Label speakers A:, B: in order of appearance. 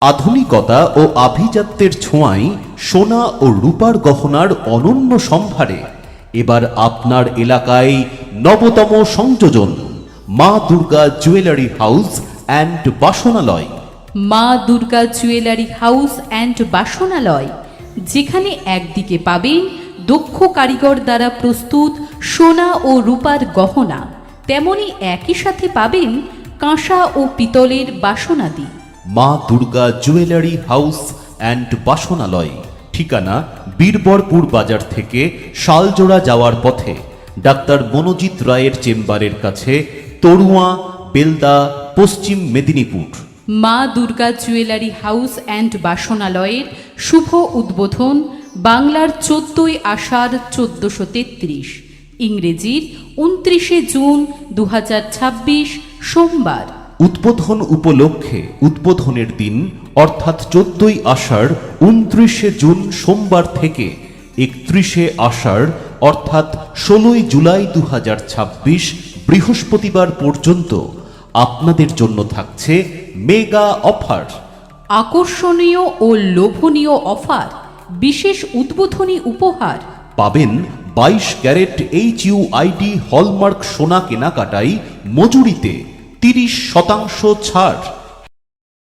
A: আধুনিকতা ও আভিজাত্যের ছোঁয়ায় সোনা ও রূপার গহনার অনন্য সম্ভারে এবার আপনার এলাকায় নবতম সংযোজন মা দুর্গা জুয়েলারি হাউস অ্যান্ড বাসনালয়।
B: মা দুর্গা জুয়েলারি হাউস অ্যান্ড বাসনালয়, যেখানে একদিকে পাবেন দক্ষ কারিগর দ্বারা প্রস্তুত সোনা ও রূপার গহনা, তেমনি একই সাথে পাবেন কাঁসা ও পিতলের বাসনাদি।
A: মা দুর্গা জুয়েলারি হাউস অ্যান্ড বাসনালয়, ঠিকানা বীরবরপুর বাজার থেকে শালজোড়া যাওয়ার পথে, ডাক্তার মনোজিৎ রায়ের চেম্বারের কাছে, তরুয়া, বেলদা, পশ্চিম মেদিনীপুর।
B: মা দুর্গা জুয়েলারি হাউস অ্যান্ড বাসনালয়ের শুভ উদ্বোধন বাংলার 14ই আষাঢ় 1433, ইংরেজির 29শে জুন 2026 সোমবার।
A: উদ্বোধন উপলক্ষে উদ্বোধনের দিন অর্থাৎ 14ই আষাঢ় 29শে জুন সোমবার থেকে 31শে আষাঢ় অর্থাৎ 16ই জুলাই 2026 বৃহস্পতিবার পর্যন্ত আপনাদের জন্য থাকছে মেগা অফার।
B: আকর্ষণীয় ও লোভনীয় অফার, বিশেষ উদ্বোধনী উপহার।
A: পাবেন 22 ক্যারেট HUID হলমার্ক সোনা কেনাকাটায় মজুরিতে 30% ছাড়।